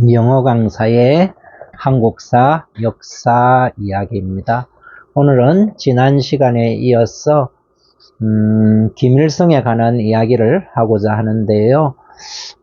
영어 강사의 한국사 역사 이야기입니다. 오늘은 지난 시간에 이어서 김일성에 관한 이야기를 하고자 하는데요.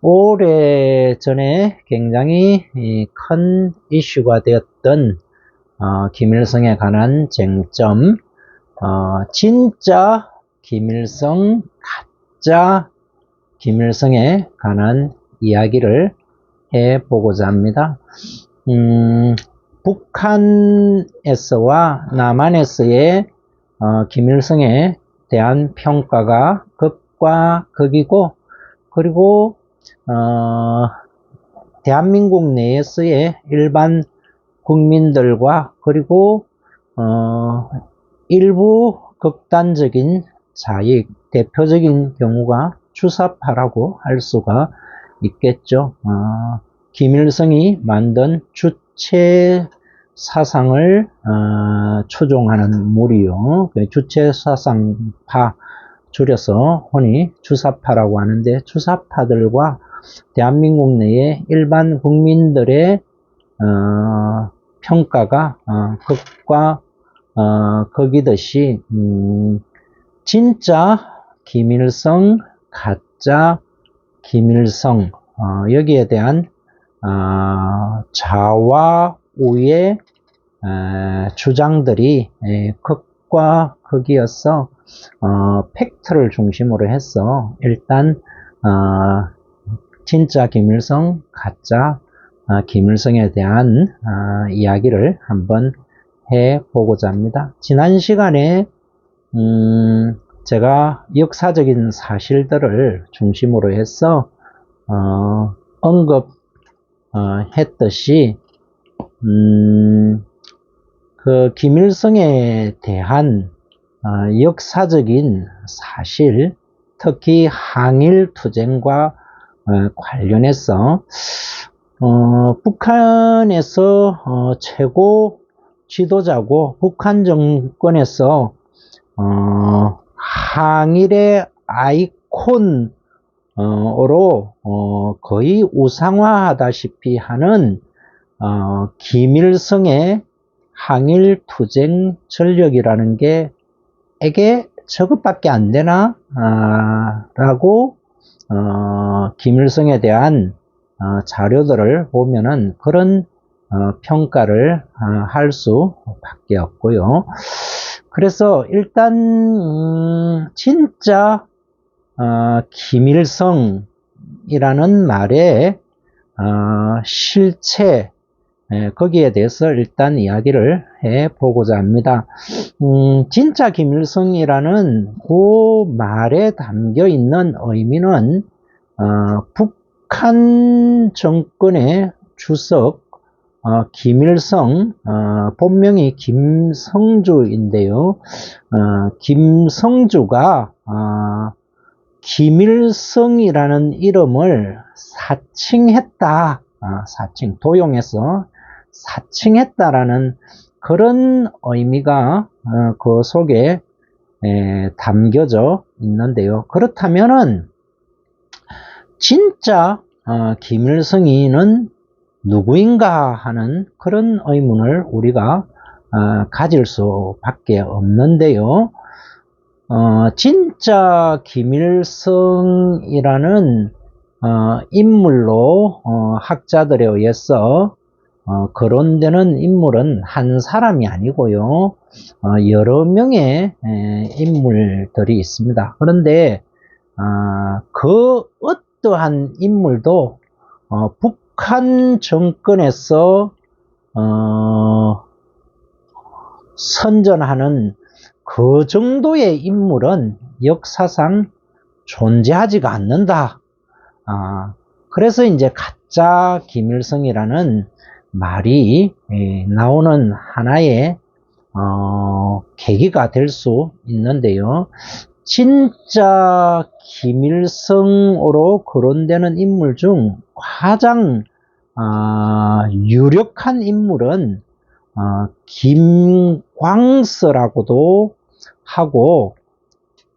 오래전에 굉장히 큰 이슈가 되었던 김일성에 관한 쟁점, 진짜 김일성, 가짜 김일성에 관한 이야기를 해보고자 합니다. 북한에서와 남한에서의 김일성에 대한 평가가 극과 극이고, 그리고 대한민국 내에서의 일반 국민들과 그리고 일부 극단적인 자익, 대표적인 경우가 주사파라고 할 수가 있겠죠. 김일성이 만든 주체 사상을 추종하는 무리요. 주체 사상파, 줄여서 흔히 주사파라고 하는데, 주사파들과 대한민국 내의 일반 국민들의 평가가 극과 극이듯이 진짜 김일성, 가짜 김일성, 여기에 대한 좌와 우의 주장들이 극과 극이어서 팩트를 중심으로 해서 일단 진짜 김일성, 가짜 김일성에 대한 이야기를 한번 해보고자 합니다. 지난 시간에 제가 역사적인 사실들을 중심으로 해서 언급했듯이 그 김일성에 대한 역사적인 사실, 특히 항일투쟁과 관련해서 북한에서 최고 지도자고 북한 정권에서 항일의 아이콘으로 거의 우상화하다시피 하는 김일성의 항일투쟁 전력이라는 게 에게 저것밖에 안 되나? 라고 김일성에 대한 자료들을 보면은 그런 평가를 할 수밖에 없고요. 그래서 일단 진짜 김일성이라는 말의 실체, 거기에 대해서 일단 이야기를 해보고자 합니다. 진짜 김일성이라는 그 말에 담겨 있는 의미는 북한 정권의 주석 김일성, 본명이 김성주인데요. 김성주가 김일성이라는 이름을 사칭했다, 도용해서 사칭했다라는 그런 의미가 그 속에 담겨져 있는데요. 그렇다면은 진짜 김일성이는 누구인가 하는 그런 의문을 우리가 가질 수밖에 없는데요. 진짜 김일성이라는 인물로 학자들에 의해서 거론되는 인물은 한 사람이 아니고요. 여러 명의 인물들이 있습니다. 그런데 그 어떠한 인물도 북한 정권에서 선전하는 그 정도의 인물은 역사상 존재하지가 않는다. 그래서 이제 가짜 김일성이라는 말이 나오는 하나의 계기가 될 수 있는데요. 진짜 김일성으로 거론되는 인물 중 가장 유력한 인물은 김광서라고도 하고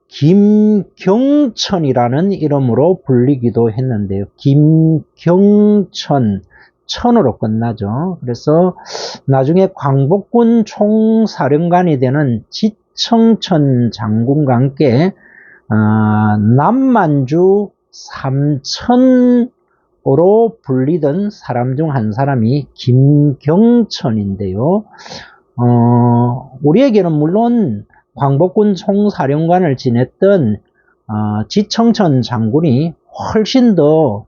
김경천이라는 이름으로 불리기도 했는데요. 김경천, 천으로 끝나죠. 그래서 나중에 광복군 총사령관이 되는 지청천 장군과 함께 남만주 삼천으로 불리던 사람 중 한 사람이 김경천인데요. 우리에게는 물론 광복군 총사령관을 지냈던 지청천 장군이 훨씬 더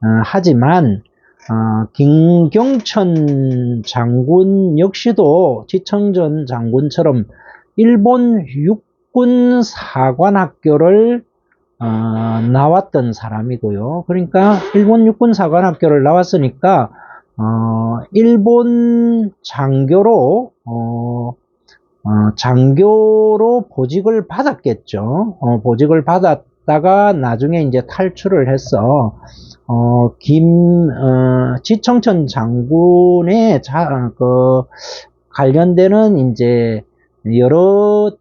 유명하지만 김경천 장군 역시도 지청천 장군처럼 일본 육군 사관학교를 나왔던 사람이고요. 그러니까 일본 육군 사관학교를 나왔으니까 일본 장교로 보직을 받았겠죠. 보직을 받았다가 나중에 이제 탈출을 해서 지청천 장군의 관련되는 이제 여러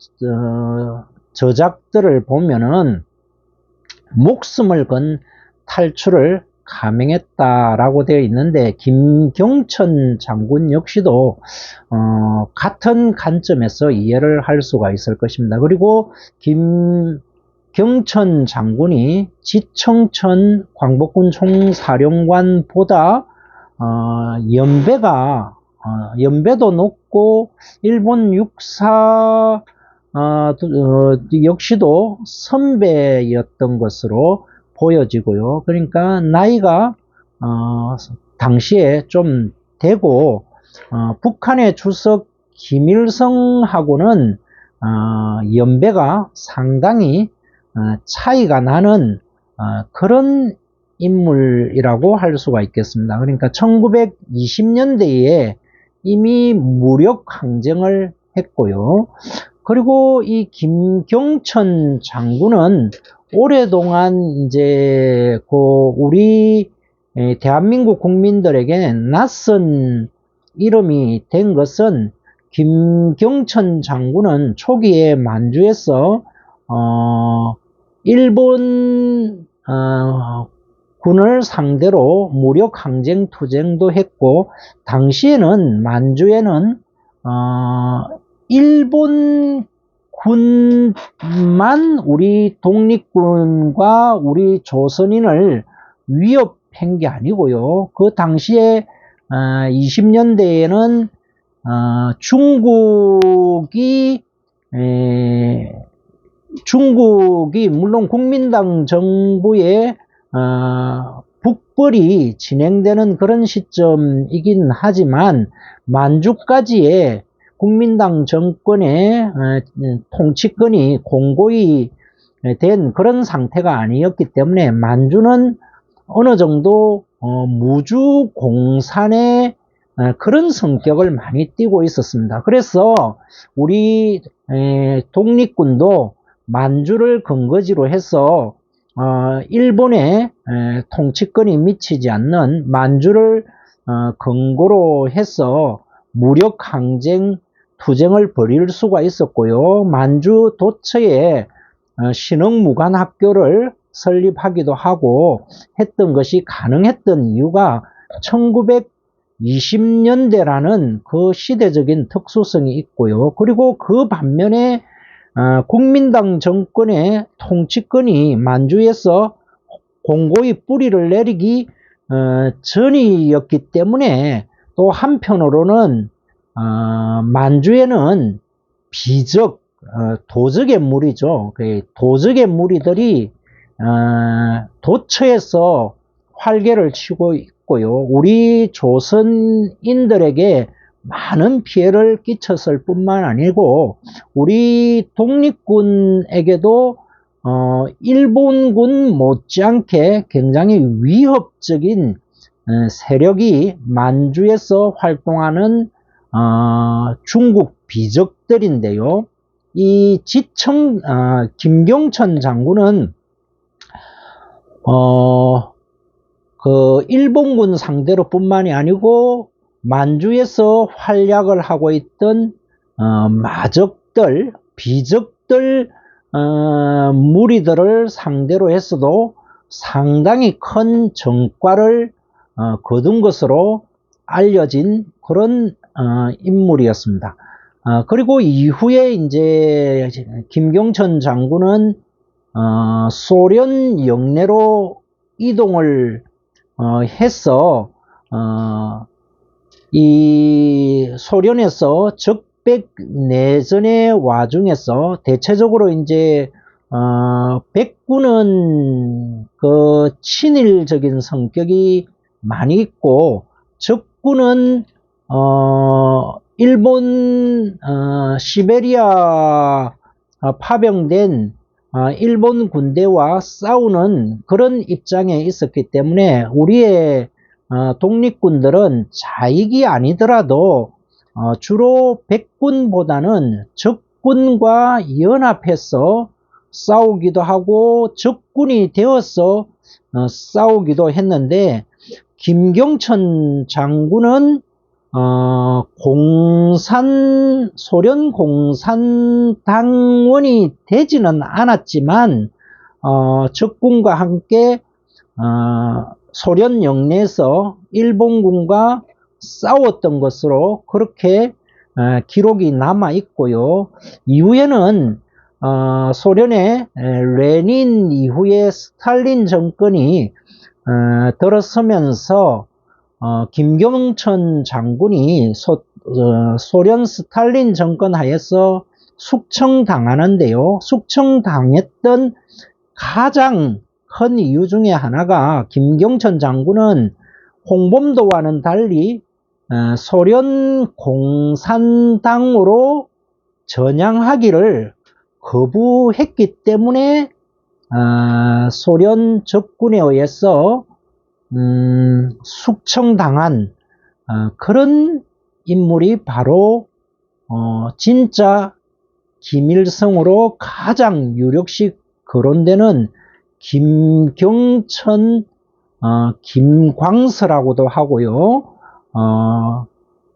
저작들을 보면은 목숨을 건 탈출을 감행했다라고 되어 있는데, 김경천 장군 역시도 같은 관점에서 이해를 할 수가 있을 것입니다. 그리고 김경천 장군이 지청천 광복군 총사령관보다 연배도 높고 일본 육사 역시도 선배였던 것으로 보여지고요. 그러니까 나이가 당시에 좀 되고 북한의 주석 김일성하고는 연배가 상당히 차이가 나는 그런 인물이라고 할 수가 있겠습니다. 그러니까 1920년대에 이미 무력 항쟁을 했고요. 그리고 이 김경천 장군은 오랫동안 이제 우리 대한민국 국민들에게 낯선 이름이 된 것은, 김경천 장군은 초기에 만주에서 일본 군을 상대로 무력 항쟁 투쟁도 했고, 당시에는 만주에는 일본 군만 우리 독립군과 우리 조선인을 위협한 게 아니고요. 그 당시에 20년대에는 중국이 물론 국민당 정부의 북벌이 진행되는 그런 시점이긴 하지만 만주까지의 국민당 정권의 통치권이 공고히 된 그런 상태가 아니었기 때문에 만주는 어느 정도 무주공산의 그런 성격을 많이 띠고 있었습니다. 그래서 우리 독립군도 만주를 근거지로 해서 일본의 통치권이 미치지 않는 만주를 근거로 해서 무력 항쟁 투쟁을 벌일 수가 있었고요. 만주 도처에 신흥무관학교를 설립하기도 하고 했던 것이 가능했던 이유가 1920년대라는 그 시대적인 특수성이 있고요. 그리고 그 반면에 국민당 정권의 통치권이 만주에서 공고히 뿌리를 내리기 전이었기 때문에, 또 한편으로는 만주에는 비적, 도적의 무리죠. 도적의 무리들이 도처에서 활개를 치고 있고요. 우리 조선인들에게 많은 피해를 끼쳤을 뿐만 아니고 우리 독립군에게도 일본군 못지않게 굉장히 위협적인 세력이 만주에서 활동하는 중국 비적들인데요. 이 김경천 장군은 그 일본군 상대로 뿐만이 아니고 만주에서 활약을 하고 있던 마적들, 비적들 무리들을 상대로 해서도 상당히 큰 전과를 거둔 것으로 알려진 그런 인물이었습니다. 그리고 이후에 이제 김경천 장군은 소련 영내로 이동을 해서 이 소련에서 적백 내전의 와중에서 대체적으로 이제 백군은 그 친일적인 성격이 많이 있고 적군은 일본 시베리아 파병된 일본 군대와 싸우는 그런 입장에 있었기 때문에 우리의 독립군들은 자익이 아니더라도 주로 백군보다는 적군과 연합해서 싸우기도 하고 적군이 되어서 싸우기도 했는데 김경천 장군은 소련 공산당원이 되지는 않았지만 적군과 함께 소련 영내에서 일본군과 싸웠던 것으로 그렇게 기록이 남아 있고요. 이후에는 소련의 레닌 이후에 스탈린 정권이 들어서면서 김경천 장군이 소련 스탈린 정권 하에서 숙청당하는데요. 숙청당했던 가장 큰 이유 중에 하나가 김경천 장군은 홍범도와는 달리 소련 공산당으로 전향하기를 거부했기 때문에 소련 적군에 의해서 숙청당한 그런 인물이 바로 진짜 김일성으로 가장 유력시 거론되는 김경천 김광서라고도 하고요.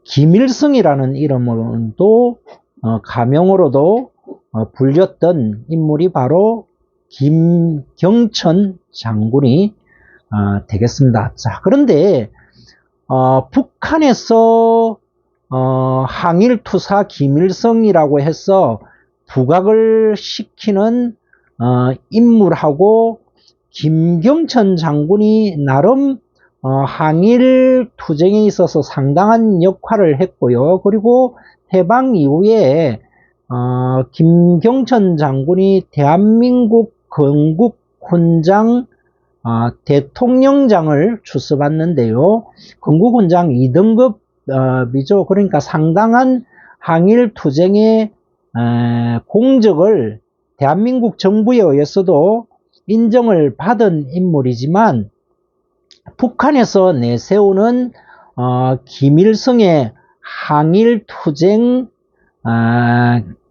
김일성이라는 이름으로도 가명으로도 불렸던 인물이 바로 김경천 장군이 되겠습니다. 자, 그런데 북한에서 항일투사 김일성이라고 해서 부각을 시키는 인물하고 김경천 장군이 나름 항일투쟁에 있어서 상당한 역할을 했고요. 그리고 해방 이후에 김경천 장군이 대한민국 건국훈장 대통령장을 주워받는데요. 건국훈장 2등급이죠. 그러니까 상당한 항일투쟁의 공적을 대한민국 정부에 의해서도 인정을 받은 인물이지만 북한에서 내세우는 김일성의 항일투쟁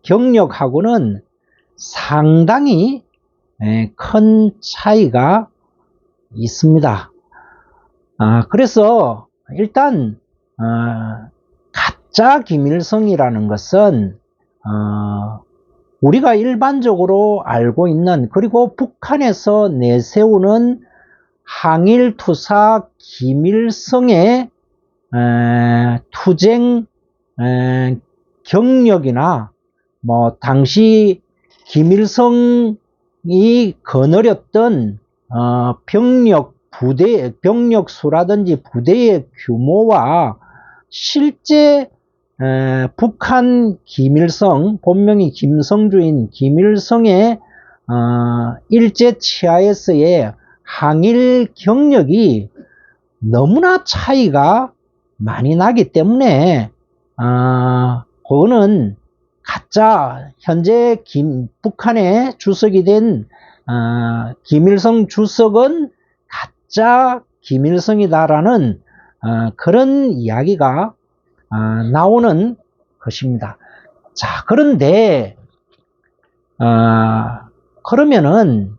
경력하고는 상당히 큰 차이가 있습니다. 그래서 일단 가짜 김일성이라는 것은 우리가 일반적으로 알고 있는 그리고 북한에서 내세우는 항일투사 김일성의 투쟁 경력이나 뭐 당시 김일성이 거느렸던 병력 수라든지 부대의 규모와 실제 북한 김일성, 본명이 김성주인 김일성의 일제 치하에서의 항일 경력이 너무나 차이가 많이 나기 때문에 그거는 가짜 현재 북한의 주석이 된 김일성 주석은 가짜 김일성이다라는 그런 이야기가 나오는 것입니다. 자, 그런데 그러면은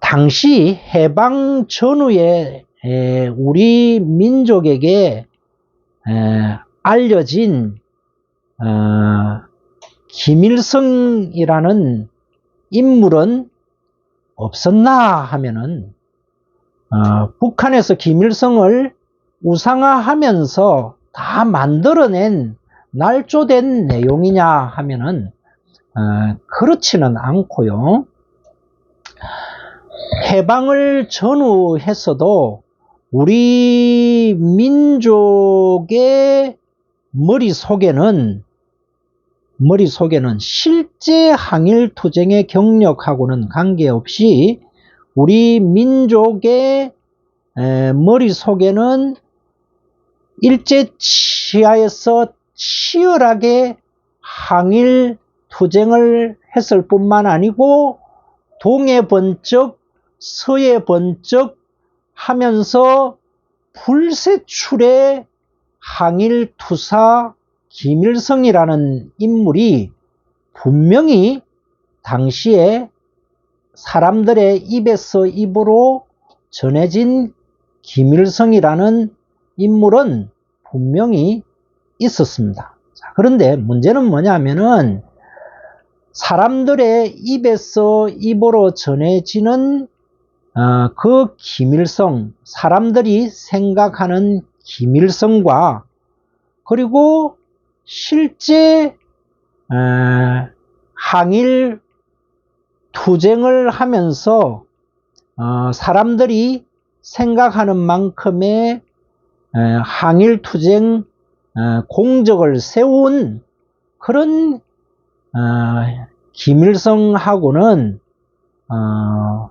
당시 해방 전후에 우리 민족에게 알려진 김일성이라는 인물은 없었나 하면은 북한에서 김일성을 우상화하면서 다 만들어낸 날조된 내용이냐 하면은 그렇지는 않고요. 해방을 전후했어도 우리 민족의 머릿속에는 실제 항일투쟁의 경력하고는 관계없이 우리 민족의 머릿속에는 일제치하에서 치열하게 항일투쟁을 했을 뿐만 아니고 동해 번쩍 서해 번쩍 하면서 불세출의 항일투사 김일성이라는 인물이 분명히 당시에 사람들의 입에서 입으로 전해진 김일성이라는 인물은 분명히 있었습니다. 자, 그런데 문제는 뭐냐면은 사람들의 입에서 입으로 전해지는 그 김일성, 사람들이 생각하는 김일성과 그리고 실제 항일 투쟁을 하면서 사람들이 생각하는 만큼의 항일 투쟁 공적을 세운 그런 김일성하고는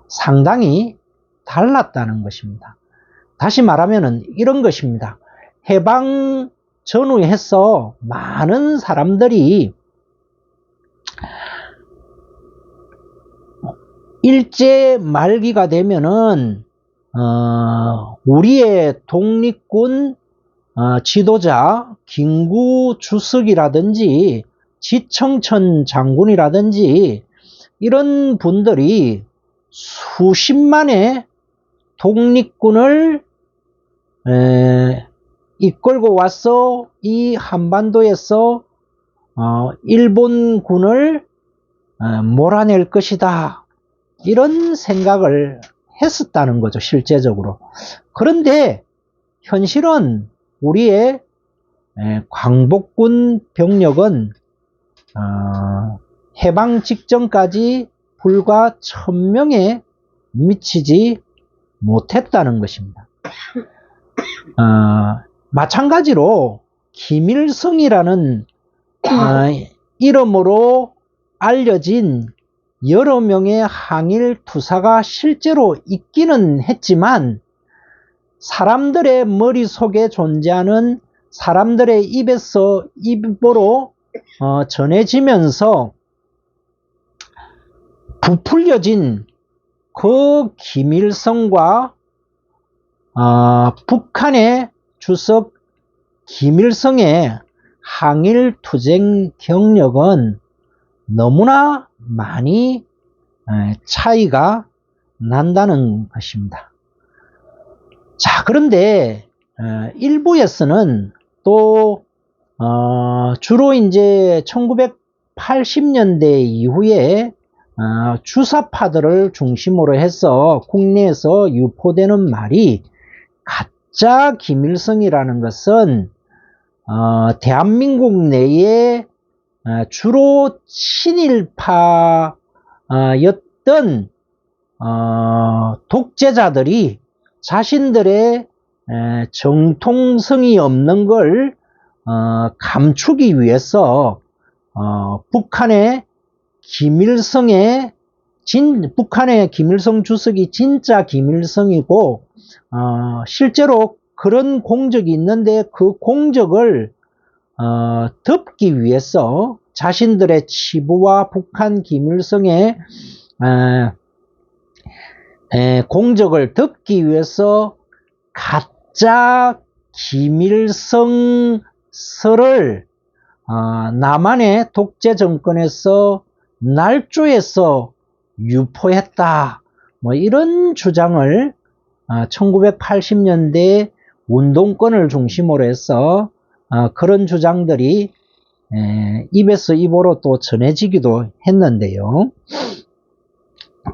상당히 달랐다는 것입니다. 다시 말하면 이런 것입니다. 해방 전후에서 많은 사람들이 일제 말기가 되면은 우리의 독립군 지도자 김구 주석이라든지 지청천 장군이라든지 이런 분들이 수십만의 독립군을 이끌고 와서 이 한반도에서 일본군을 몰아낼 것이다. 이런 생각을 했었다는 거죠, 실제적으로. 그런데 현실은 우리의 광복군 병력은 해방 직전까지 불과 1000명에 미치지 못했다는 것입니다. 마찬가지로 김일성이라는 이름으로 알려진 여러 명의 항일 투사가 실제로 있기는 했지만 사람들의 머릿속에 존재하는 사람들의 입에서 입으로 전해지면서 부풀려진 그 김일성과 북한의 주석 김일성의 항일투쟁 경력은 너무나 많이 차이가 난다는 것입니다. 자, 그런데 일부에서는 또 주로 이제 1980년대 이후에 주사파들을 중심으로 해서 국내에서 유포되는 말이 가짜 김일성이라는 것은 대한민국 내에 주로 친일파였던 독재자들이 자신들의 정통성이 없는 걸 감추기 위해서 북한의 김일성 주석이 진짜 김일성이고 실제로 그런 공적이 있는데 그 공적을 덮기 위해서 자신들의 치부와 북한 김일성의 공적을 덮기 위해서 가짜 김일성설을 남한의 독재 정권에서 날조해서 유포했다. 뭐 이런 주장을 1980년대 운동권을 중심으로 해서 그런 주장들이 입에서 입으로 또 전해지기도 했는데요.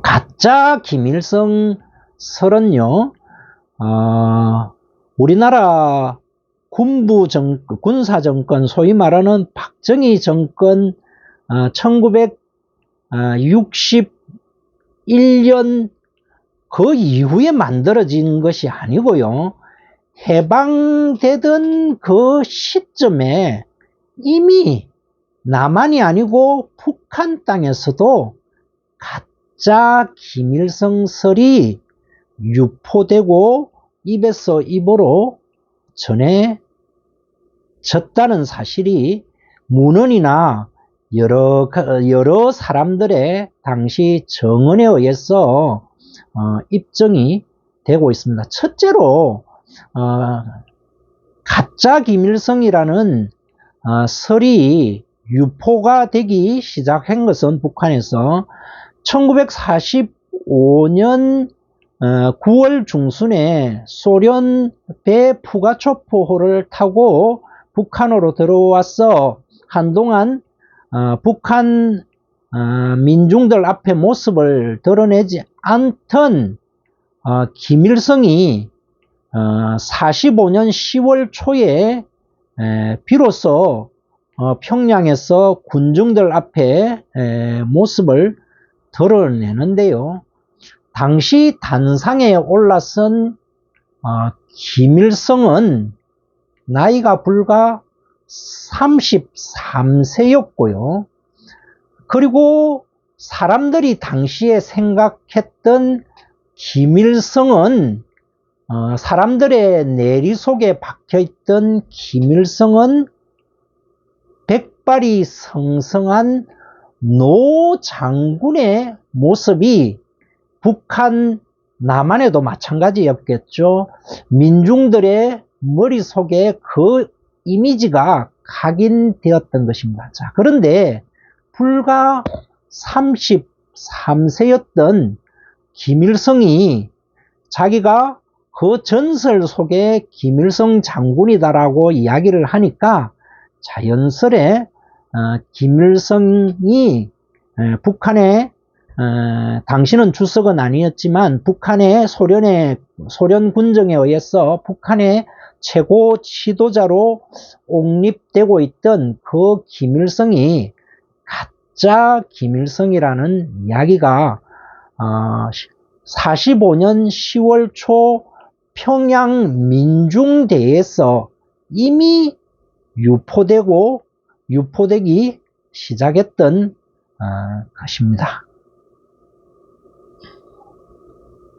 가짜 김일성 설은요, 우리나라 군사정권, 소위 말하는 박정희 정권 1961년 그 이후에 만들어진 것이 아니고요. 해방되던 그 시점에 이미 남한이 아니고 북한 땅에서도 가짜 김일성설이 유포되고 입에서 입으로 전해졌다는 사실이 문헌이나 여러 사람들의 당시 정언에 의해서 입증이 되고 있습니다. 첫째로 가짜 김일성이라는 설이 유포가 되기 시작한 것은 북한에서 1945년 9월 중순에 소련 배 푸가초프호를 타고 북한으로 들어와서 한동안 북한 민중들 앞에 모습을 드러내지 않던 김일성이 45년 10월 초에 비로소 평양에서 군중들 앞에 모습을 드러내는데요. 당시 단상에 올라선 김일성은 나이가 불과 33세였고요. 그리고 사람들이 당시에 생각했던 김일성은 사람들의 내리 속에 박혀있던 김일성은 백발이 성성한 노 장군의 모습이 북한 남한에도 마찬가지였겠죠. 민중들의 머릿속에 그 이미지가 각인되었던 것입니다. 자, 그런데 불과 33세였던 김일성이 자기가 그 전설 속에 김일성 장군이다라고 이야기를 하니까 자연스레 김일성이 북한의 당시는 주석은 아니었지만 북한의 소련 군정에 의해서 북한의 최고 지도자로 옹립되고 있던 그 김일성이 가짜 김일성이라는 이야기가 45년 10월 초 평양 민중대에서 이미 유포되기 시작했던 것입니다.